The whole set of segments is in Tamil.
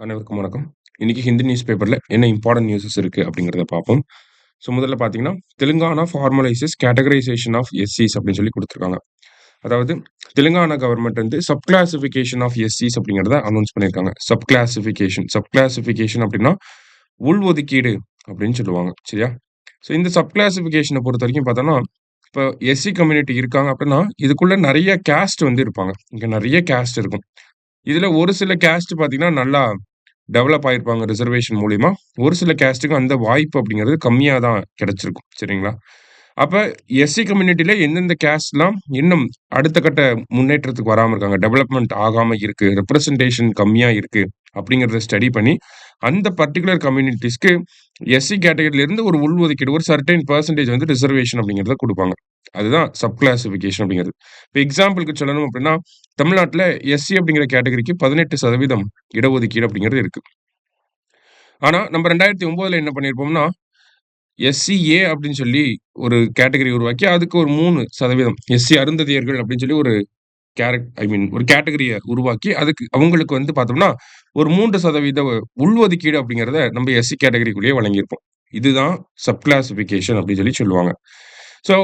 அனைவருக்கும் வணக்கம். இன்னைக்கு ஹிந்து நியூஸ் பேப்பர்ல என்ன இம்பார்ட்டன்ட் நியூஸஸ் இருக்கு அப்படிங்கிறத பார்ப்போம். முதல்ல பார்த்தீங்கன்னா, தெலுங்கானா ஃபார்மலைசஸ் கேட்டகரைசேஷன் ஆஃப் எஸ்சிஸ் அப்படின்னு சொல்லி குடுத்துருக்காங்க. அதாவது தெலுங்கானா கவர்ன்மெண்ட் வந்து சப் கிளாசிஃபிகேஷன் ஆஃப் எஸ்சிஸ் அப்படிங்கிறத அனௌன்ஸ் பண்ணியிருக்காங்க. சப் கிளாசிஃபிகேஷன் அப்படின்னா உள்ஒதுக்கீடு அப்படின்னு சொல்லுவாங்க. சரியா? இந்த சப் கிளாசிஃபிகேஷன பொறுத்தவரைக்கும் பார்த்தோம்னா, இப்போ எஸ்சி கம்யூனிட்டி இருக்காங்க அப்படின்னா, இதுக்குள்ள நெறைய கேஸ்ட் வந்து இருப்பாங்க. இங்க நெறைய கேஸ்ட் இருக்கும். இதுல ஒரு சில கேஸ்ட் பார்த்தீங்கன்னா, நல்லா டெவலப் ஆயிருப்பாங்க ரிசர்வேஷன் மூலியமா. ஒரு சில கேஸ்ட்‌க்கு அந்த வாய்ப்பு அப்படிங்கிறது கம்மியா தான் கிடைச்சிருக்கும். சரிங்களா? அப்ப எஸ்சி கம்யூனிட்டில எந்தெந்த கேஸ்ட்லாம் இன்னும் அடுத்த கட்ட முன்னேற்றத்துக்கு வராம இருக்காங்க. டெவலப்மென்ட் ஆகாம இருக்கு. ரெப்ரசன்டேஷன் கம்மியா இருக்கு. அப்படிங்கிறத ஸ்டடி பண்ணி, அந்த பர்ட்டிகுலர் கம்யூனிட்டீஸ்க்கு எஸ்சி கேட்டகரில இருந்து ஒரு உள்ஒதுக்கீடு ஒரு சர்டைன் பெர்சன்டேஜ் வந்து ரிசர்வேஷன் அப்படிங்கிறத குடுப்பாங்க. அதுதான் சப் கிளாசிஃபிகேஷன் அப்படிங்கிறது. இப்ப எக்ஸாம்பிள்க்கு சொல்லணும் அப்படின்னா, தமிழ்நாட்டுல எஸ்சி அப்படிங்கிற கேட்டகரிக்கு 18% இடஒதுக்கீடு அப்படிங்கிறது இருக்கு. ஆனா, நம்ம 2009ல என்ன பண்ணியிருப்போம்னா, எஸ்சி-ஏ அப்படின்னு சொல்லி ஒரு கேட்டகரி உருவாக்கி, அதுக்கு ஒரு 3% எஸ்சி அருந்ததியர்கள் அப்படின்னு சொல்லி ஒரு ஒரு கேட்டகரிய உருவாக்கி, அதுக்கு அவங்களுக்கு வந்து பார்த்தோம்னா, ஒரு 3% உள்ஒதுக்கீடு அப்படிங்கிறத நம்ம எஸ்சி கேட்டகரிக்குள்ளேயே வழங்கியிருப்போம். இதுதான் சப் கிளாசிஃபிகேஷன் அப்படின்னு சொல்லி சொல்லுவாங்க.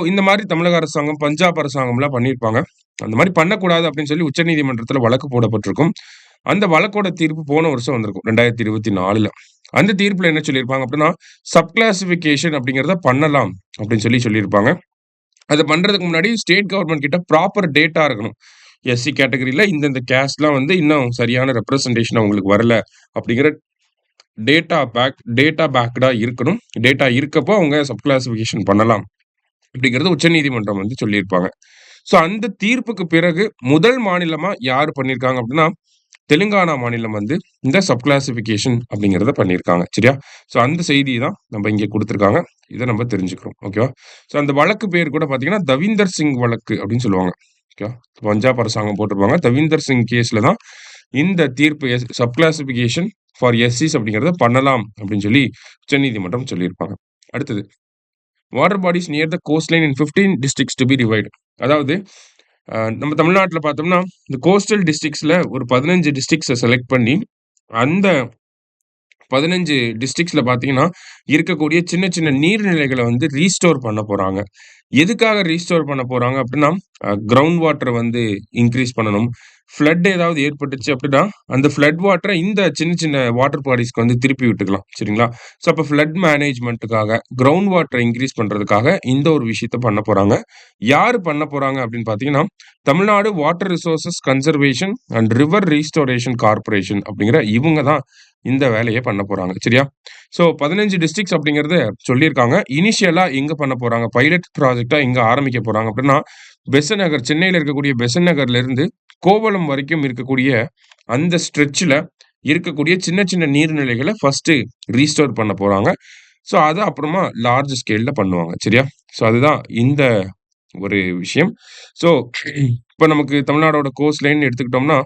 இந்த மாரி தமிழக அரசாங்கம், பஞ்சாப் அரசாங்கம்லாம் பண்ணியிருப்பாங்க. அந்த மாரி பண்ணக்கூடாது அப்படின்னு சொல்லி உச்சநீதிமன்றத்தில வழக்கு போடப்பட்டிருக்கும். அந்த வழக்கோட தீர்ப்பு போன வருஷம் வந்திருக்கும். 2024ல. அந்த தீர்ப்புல என்ன சொல்லியிருப்பாங்க அப்படின்னா, சப் கிளாசிஃபிகேஷன் அப்படிங்கிறத பண்ணலாம் அப்படின்னு சொல்லி சொல்லியிருப்பாங்க. அத பண்றதுக்கு முன்னாடி ஸ்டேட் கவர்ன்மென்ட் கிட்ட ப்ராப்பர் டேட்டா இருக்கணும். எஸ்சி கேட்டகரில இந்தந்த கேஸ்ட்லாம் வந்து இன்னும் சரியான ரெப்ரசன்டேஷன் அவங்களுக்கு வரல அப்படிங்கிற டேட்டா பேக்டா இருக்கணும். டேட்டா இருக்கப்போ அவங்க சப் கிளாசிஃபிகேஷன் பண்ணலாம். அப்படிங்கிறது உச்சநீதிமன்றம் வந்து சொல்லியிருப்பாங்க. அந்த தீர்ப்புக்கு பிறகு முதல் மாநிலமா யார் பண்ணியிருக்காங்க அப்படின்னா, தெலுங்கானா மாநிலம் வந்து இந்த சப் கிளாசிஃபிகேஷன் அப்படிங்கிறத பண்ணியிருக்காங்க. சரியா? அந்த செய்தி தான் நம்ம இங்க குடுத்துருக்காங்க. இத நம்ம தெரிஞ்சுக்கிறோம். ஓகேவா? அந்த வழக்கு பேர் கூட பார்த்தீங்கன்னா, தவீந்தர் சிங் வழக்கு அப்படின்னு சொல்லுவாங்க. ஓகேவா? பஞ்சாப் அரசாங்கம் போட்டிருப்பாங்க. தவீந்தர் சிங் கேஸ்ல தான் இந்த தீர்ப்பு சப் கிளாசிஃபிகேஷன் ஃபார் எஸ்சிஸ் அப்படிங்கிறத பண்ணலாம் அப்படின்னு சொல்லி உச்சநீதிமன்றம் சொல்லியிருப்பாங்க. அடுத்தது water bodies near the coast line in 15 districts to be divide. அதாவது நம்ம தமிழ்நாட்டுல பார்த்தோம்னா, இந்த கோஸ்டல் டிஸ்ட்ரிக்ட்ஸ்ல ஒரு 15 டிஸ்ட்ரிக்ட்ஸ செலக்ட் பண்ணி, அந்த 15 டிஸ்ட்ரிக்ட்ஸ்ல பார்த்தீங்கன்னா, இருக்கக்கூடிய சின்ன சின்ன நீர்நிலைகள வந்து ரீஸ்டோர் பண்ண போறாங்க. எதுக்காக ரீஸ்டோர் பண்ண போறாங்க அப்டின்னா, கிரவுண்ட் வாட்டர வந்து இன்கிரீஸ் பண்ணணும். ஃப்ளட் ஏதாவது ஏற்பட்டுச்சு அப்டின்னா, அந்த ஃப்ளட் வாட்டர இந்த சின்ன சின்ன வாட்டர் பாடிஸ்க்கு வந்து திருப்பி விட்டுக்கலாம். சரிங்களா? அப்ப ஃப்ளட் மேனேஜ்மென்ட்க்காக, கிரவுண்ட் வாட்டர இன்கிரீஸ் பண்றதுக்காக இந்த ஒரு விஷயத்த பண்ண போறாங்க. யாரு பண்ண போறாங்க அப்டின்னு பார்த்தீங்கன்னா, Tamil Nadu water resources conservation and river restoration corporation அப்டிங்கிற இவங்க தான் இந்த வேலைய பண்ண போறாங்க. சரியா? 15 டிஸ்ட்ரிக்ட்ஸ் அப்படிங்கிறத சொல்லியிருக்காங்க. இனிஷியலா எங்க பண்ண போறாங்க? பைலட் ப்ராஜெக்ட்டா எங்க ஆரம்பிக்க போறாங்க அப்படின்னா, பெசன்ட் நகர் சென்னையில இருக்கக்கூடிய பெசன்ட் நகர்ல இருந்து கோவளம் வரைக்கும் இருக்கக்கூடிய அந்த ஸ்ட்ரெட்ச்ல இருக்கக்கூடிய சின்ன சின்ன நீர்நிலைகள ஃபர்ஸ்ட்டு ரீஸ்டோர் பண்ண போறாங்க. அத அப்புறமா லார்ஜ் ஸ்கேல்ல பண்ணுவாங்க. சரியா? அதுதான் இந்த ஒரு விஷயம். ஸோ இப்ப நமக்கு தமிழ்நாடோட கோஸ்ட் லைன் எடுத்துக்கிட்டோம்னா,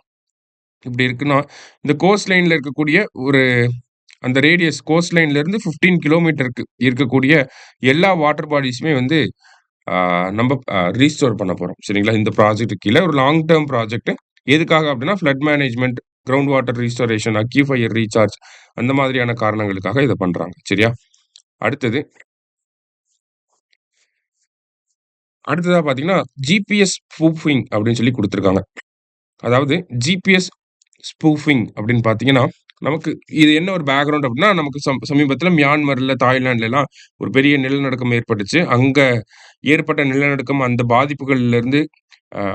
இப்படி இருக்குன்னா, இந்த கோஸ்ட் லைன்ல இருக்கக்கூடிய ஒரு அந்த ரேடியஸ் கோஸ்ட் லைன்ல இருந்து 15 கிலோமீட்டருக்கு இருக்கக்கூடிய எல்லா வாட்டர் பாடிஸுமே வந்து நம்ம ரீஸ்டோர் பண்ண போறோம். சரிங்களா? இந்த ப்ராஜெக்ட் கீழ ஒரு லாங் டெர்ம் ப்ராஜெக்ட். எதுக்காக அப்டின்னா, flood management, ground water restoration, aquifer recharge அந்த மாதிரியான காரணங்களுக்காக இத பண்றாங்க. சரியா? அடுத்தது அடுத்ததா பார்த்தீங்கன்னா, ஜிபிஎஸ் ஸ்பூஃபிங் அப்படின்னு சொல்லி குடுத்துருக்காங்க. அதாவது ஜிபிஎஸ் ஸ்பூஃபிங் அப்படின்னு பார்த்தீங்கன்னா, நமக்கு இது என்ன ஒரு பேக்கிரவுண்ட் அப்படின்னா, நமக்கு சமீபத்தில மியான்மர்ல, தாய்லாந்துலலாம் ஒரு பெரிய நிலநடுக்கம் ஏற்பட்டுச்சு. அங்க ஏற்பட்ட நிலநடுக்கம் அந்த பாதிப்புகள்ல இருந்து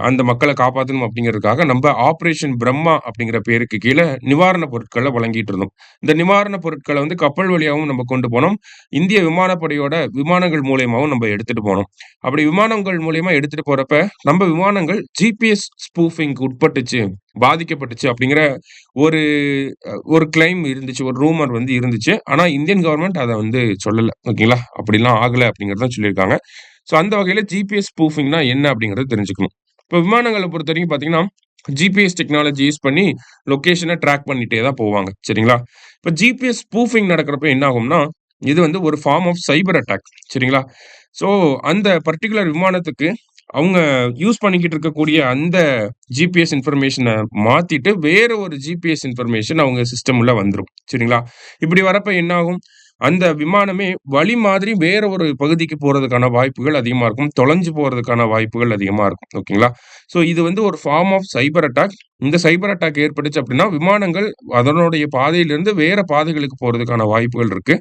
அந்த மக்கள காப்பாத்தணும் அப்படிங்கிறதுக்காக, நம்ப ஆப்பரேஷன் பிரம்மா அப்படிங்கிற பேருக்கு கீழ நிவாரணப் பொருட்கள வழங்கிட்டு இருந்தோம். இந்த நிவாரணப் பொருட்கள வந்து கப்பல் வழியாவும் நம்ம கொண்டு போனோம். இந்திய விமானப்படையோட விமானங்கள் மூலியமாவும் நம்ம எடுத்துட்டு போனோம். அப்படி விமானங்கள் மூலியமா எடுத்துட்டு போறப்ப, நம்ம விமானங்கள் ஜிபிஎஸ் ஸ்பூஃபிங்க்கு உட்பட்டுச்சு, பாதிக்கப்பட்டுச்சு அப்படிங்கிற ஒரு ஒரு கிளைம் இருந்துச்சு. ஒரு ரூமர் வந்து இருந்துச்சு. ஆனா இந்தியன் கவர்ன்மெண்ட் அத வந்து சொல்லல. ஓகேங்களா? அப்படிலாம் ஆகல அப்படிங்கிறத தான் சொல்லியிருக்காங்க. அந்த வகையில ஜிபிஎஸ் ஸ்பூஃபிங்னா என்ன அப்படிங்கிறத தெரிஞ்சுக்கணும். இப்ப விமானங்கள பொறுத்தவரைக்கும் பார்த்தீங்கன்னா, ஜிபிஎஸ் டெக்னாலஜி யூஸ் பண்ணி லொகேஷன ட்ராக் பண்ணிட்டே தான் போவாங்க. சரிங்களா? இப்ப ஜிபிஎஸ் ஸ்பூஃபிங் நடக்கிறப்ப என்ன ஆகும்னா, இது வந்து ஒரு ஃபார்ம் ஆஃப் சைபர் அட்டாக். சரிங்களா? ஸோ அந்த பர்ட்டிகுலர் விமானத்துக்கு அவங்க யூஸ் பண்ணிக்கிட்டு இருக்கக்கூடிய அந்த ஜிபிஎஸ் இன்ஃபர்மேஷன மாத்திட்டு, வேற ஒரு ஜிபிஎஸ் இன்ஃபர்மேஷன் அவங்க சிஸ்டம் உள்ள வந்துரும். சரிங்களா? இப்படி வரப்ப என்ன ஆகும்? அந்த விமானமே வழி மாதிரி வேற ஒரு பகுதிக்கு போறதுக்கான வாய்ப்புகள் அதிகமா இருக்கும். தொலைஞ்சு போறதுக்கான வாய்ப்புகள் அதிகமா இருக்கும். ஓகேங்களா? ஸோ இது வந்து ஒரு ஃபார்ம் ஆஃப் சைபர் அட்டாக். இந்த சைபர் அட்டாக் ஏற்பட்டுச்சு அப்படின்னா, விமானங்கள் அதனுடைய பாதையிலிருந்து வேற பாதைகளுக்கு போறதுக்கான வாய்ப்புகள் இருக்கு.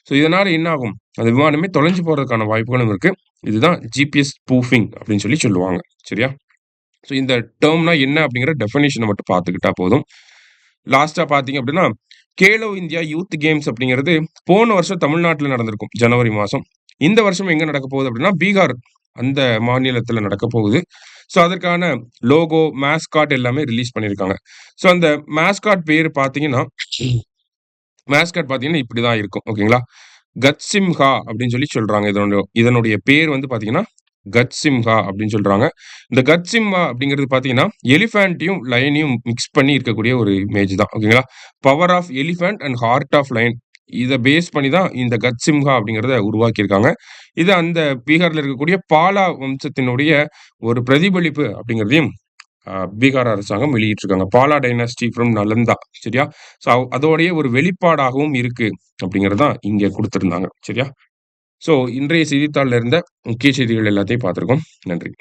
ஸோ இதனால என்ன ஆகும்? அந்த விமானமே தொலைஞ்சு போறதுக்கான வாய்ப்புகளும் இருக்கு. இதுதான் ஜிபிஎஸ் ஸ்பூஃபிங் அப்படின்னு சொல்லுவாங்க. சரியா? ஸோ இந்த டெர்ம்னா என்ன அப்படிங்கிற டெஃபினிஷன மட்டும் பார்த்துக்கிட்டா போதும். லாஸ்ட்டா பார்த்தீங்க அப்படின்னா, கேலோ இந்தியா யூத் கேம்ஸ் அப்படிங்கிறது போன வருஷம் தமிழ்நாட்டுல நடந்திருக்கும். ஜனவரி மாசம். இந்த வருஷம் எங்க நடக்க போகுது அப்படின்னா, பீகார் அந்த மாநிலத்தில நடக்க போகுது. ஸோ அதற்கான லோகோ, மாஸ்காட் எல்லாமே ரிலீஸ் பண்ணியிருக்காங்க. ஸோ அந்த மாஸ்காட் பேரு பார்த்தீங்கன்னா இப்படிதான் இருக்கும். ஓகேங்களா? கத்சிம்ஹா அப்படின்னு சொல்றாங்க. இதனுடைய பேர் வந்து பார்த்தீங்கன்னா, கத்சிம்ஹா அப்படின்னு சொல்றாங்க. இந்த கத்சிம்ஹா அப்படிங்கிறது பார்த்தீங்கன்னா, எலிஃபேண்ட்டையும், லயனையும் மிக்ஸ் பண்ணி இருக்கக்கூடிய ஒரு இமேஜ் தான். ஓகேங்களா? Power of elephant and heart of lion. இத பேஸ் பண்ணி தான் இந்த கத்சிம்ஹா அப்படிங்கிறத உருவாக்கியிருக்காங்க. இது அந்த பீகார்ல இருக்கக்கூடிய பாலா வம்சத்தினுடைய ஒரு பிரதிபலிப்பு அப்படிங்கிறதையும் பீகார் அரசாங்கம் வெளியிட்டிருக்காங்க. Bala dynasty from Nalanda. சரியா? ஸோ அதோடைய ஒரு வெளிப்பாடாகவும் இருக்கு அப்படிங்கிறது தான் இங்க குடுத்திருந்தாங்க. சரியா? ஸோ இன்றைய செய்தித்தாள்ல இருந்த முக்கிய செய்திகள் எல்லாத்தையும் பார்த்திருக்கோம். நன்றி.